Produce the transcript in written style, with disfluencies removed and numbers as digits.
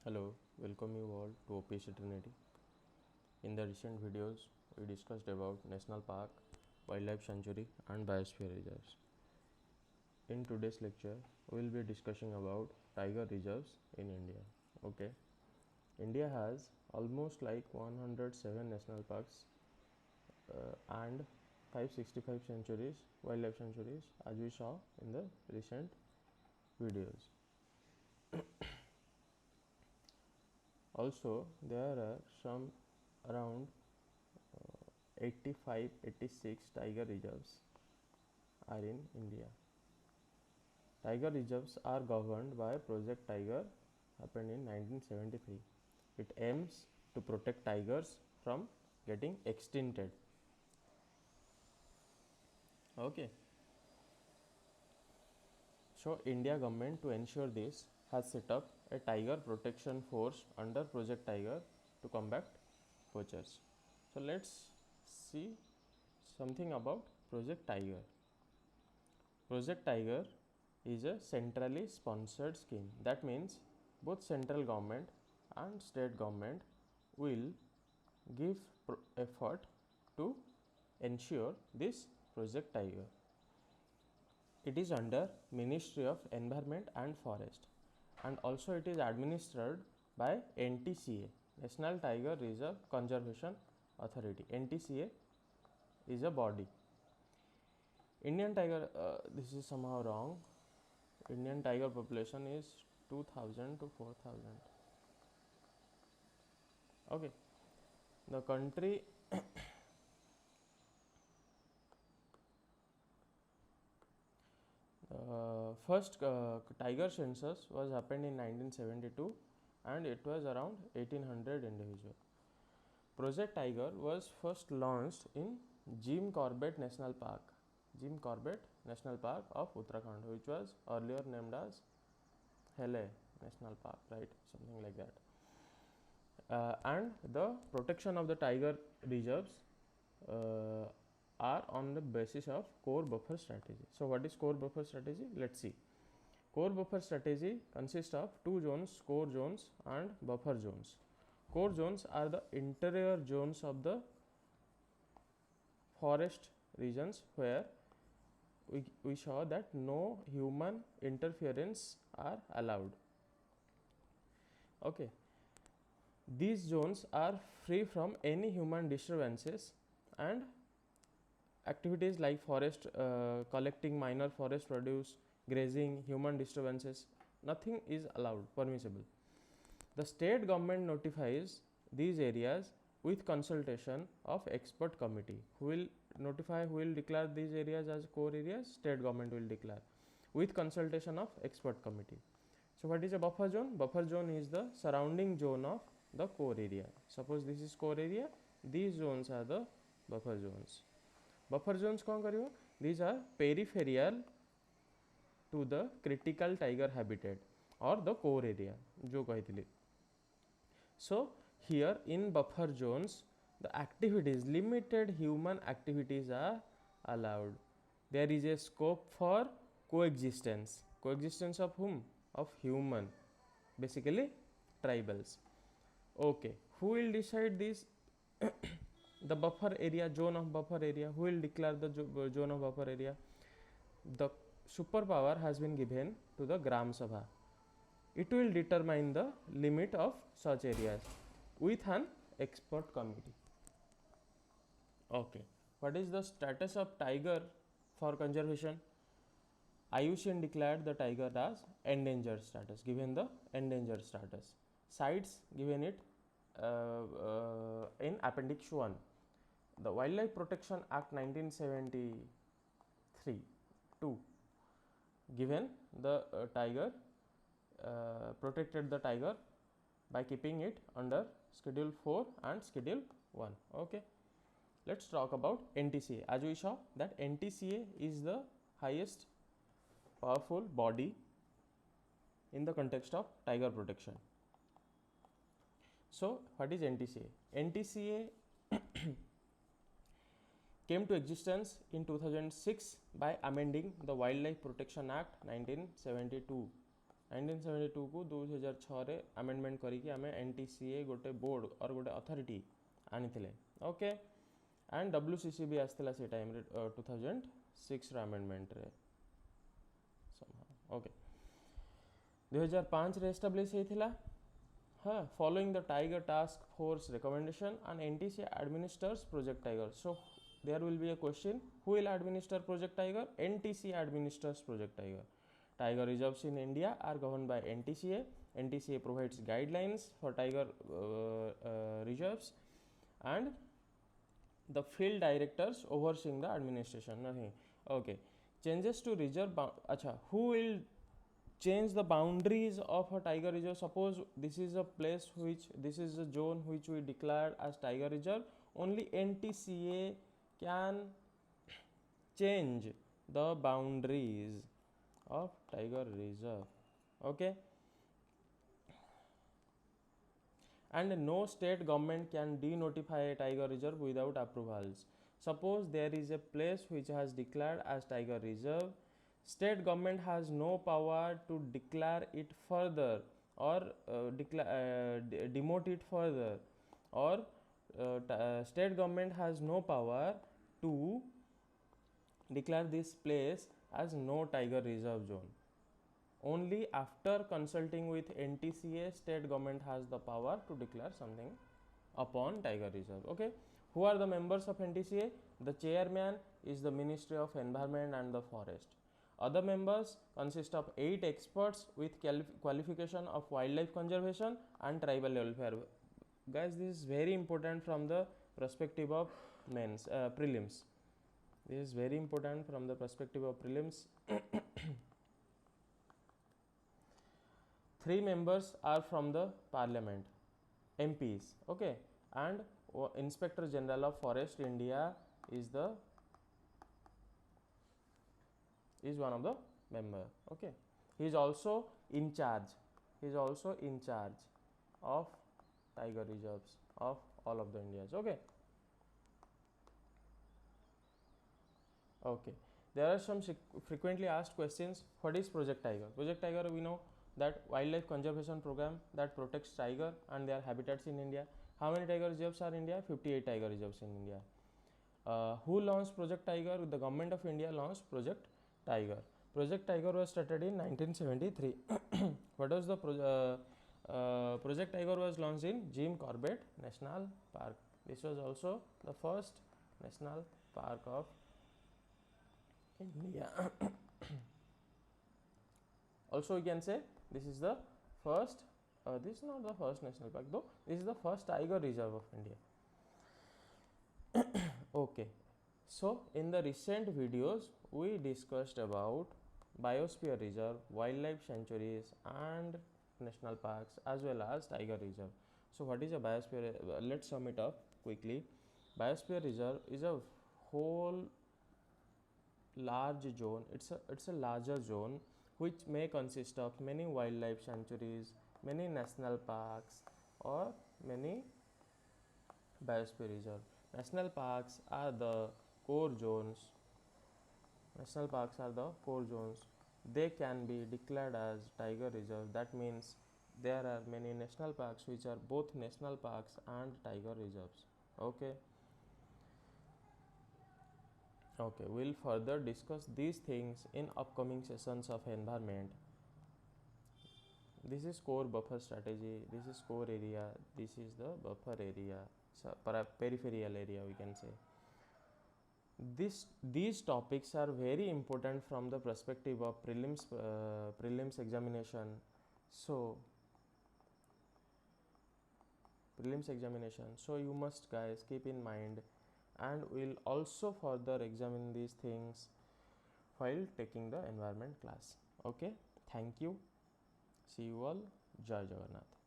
Hello, welcome you all to OPSC Trinity. In the recent videos, we discussed about national park, wildlife sanctuary and biosphere reserves. In today's lecture, we will be discussing about tiger reserves in India. Okay, India has almost like 107 national parks and 565 sanctuaries, wildlife sanctuaries, as we saw in the recent videos. Also, there are some around 85-86 tiger reserves are in India. Tiger reserves are governed by Project Tiger, happened in 1973. It aims to protect tigers from getting extincted. Okay. So India government, to ensure this, has set up a tiger protection force under Project Tiger to combat poachers. So let's see something about Project Tiger. Project Tiger is a centrally sponsored scheme. That means both central government and state government will give effort to ensure this Project Tiger. It is under Ministry of Environment and Forest, and also it is administered by NTCA, National Tiger Reserve Conservation Authority. NTCA is a body. Indian tiger, this is somehow wrong. Indian tiger population is 2000 to 4000. Okay, the country first tiger census was happened in 1972 and it was around 1800 individual. Project Tiger was first launched in Jim Corbett National Park, Jim Corbett National Park of Uttarakhand, which was earlier named as Hele National Park, right? Something like that. And the protection of the tiger reserves are on the basis of core buffer strategy. So what is core buffer strategy? Let's see. Core buffer strategy consists of two zones, core zones and buffer zones. Core zones are the interior zones of the forest regions where we saw that no human interference are allowed. Okay, these zones are free from any human disturbances and activities like forest collecting minor forest produce, grazing, human disturbances, nothing is allowed, permissible. The state government notifies these areas with consultation of expert committee. Who will notify, who will declare these areas as core areas? State government will declare with consultation of expert committee. So what is a buffer zone? Buffer zone is the surrounding zone of the core area. Suppose this is core area, these zones are the buffer zones. Buffer zones कौन करियो? These are peripheral to the critical tiger habitat or the core area जो कही. So here in buffer zones, the activities, limited human activities are allowed. There is a scope for coexistence. Coexistence of whom? Of human, basically tribals. Okay, who will decide this? The buffer area, zone of buffer area, who will declare the zone of buffer area? The superpower has been given to the Gram Sabha. It will determine the limit of such areas with an expert committee. Okay, what is the status of tiger for conservation? IUCN declared the tiger as endangered status, given the endangered status. Sites given it in Appendix 1. The Wildlife Protection Act 1973 2 given the tiger, protected the tiger by keeping it under Schedule 4 and Schedule 1. Okay, let's talk about NTCA. As we saw that NTCA is the highest powerful body in the context of tiger protection. So what is NTCA? NTCA came to existence in 2006 by amending the Wildlife Protection Act 1972 1972 को 2006 रे amendment करिकी आमे NTCA गोटे board और गोटे authority आनिथिले okay and WCC भी आस्थिला से time रे 2006 रे अमेंडमेंट रे ओके 2005 रे एस्टैब्लिश हेथिला हाँ following the tiger task force recommendation and NTC administers project tiger so there will be a question who will administer project tiger ntc administers project tiger tiger reserves in india are governed by ntca provides guidelines for tiger reserves and the field directors overseeing the administration nahi okay changes to reserve acha who will change the boundaries of a tiger reserve suppose this is a place which this is a zone which we declared as tiger reserve only ntca can change the boundaries of tiger reserve okay and no state government can denotify a tiger reserve without approvals suppose there is a place which has declared as tiger reserve state government has no power to declare it further or demote it further or state government has no power to declare this place as no tiger reserve zone only after consulting with ntca state government has the power to declare something upon tiger reserve okay who are the members of ntca the chairman is the ministry of environment and the forest other members consist of 8 experts with qualification of wildlife conservation and tribal welfare guys this is very important from the perspective of mains prelims this is very important from the perspective of prelims 3 members are from the parliament mps okay and inspector general of forest india is one of the member okay he is also in charge of tiger reserves of all of the indias okay okay there are some frequently asked questions what is project tiger we know that wildlife conservation program that protects tiger and their habitats in india how many tiger reserves are in india 58 tiger reserves in india who launched project tiger the government of india launched project tiger was started in 1973 what was the project tiger was launched in jim corbett national park this was also the first national park of India. Also, we can say this is the first. This is not the first national park, though. This is the first tiger reserve of India. Okay. So, in the recent videos, we discussed about biosphere reserve, wildlife sanctuaries, and national parks, as well as tiger reserve. So, what is a biosphere? Let's sum it up quickly. Biosphere reserve is a whole large zone it's a larger zone which may consist of many wildlife sanctuaries many national parks or many biosphere reserve national parks are the core zones they can be declared as tiger reserve that means there are many national parks which are both national parks and tiger reserves okay okay we'll further discuss these things in upcoming sessions of environment this is core buffer strategy this is core area this is the buffer area so peripheral area we can say these topics are very important from the perspective of prelims examination so you must guys keep in mind and we'll also further examine these things while taking the environment class okay thank you see you all jai jagannath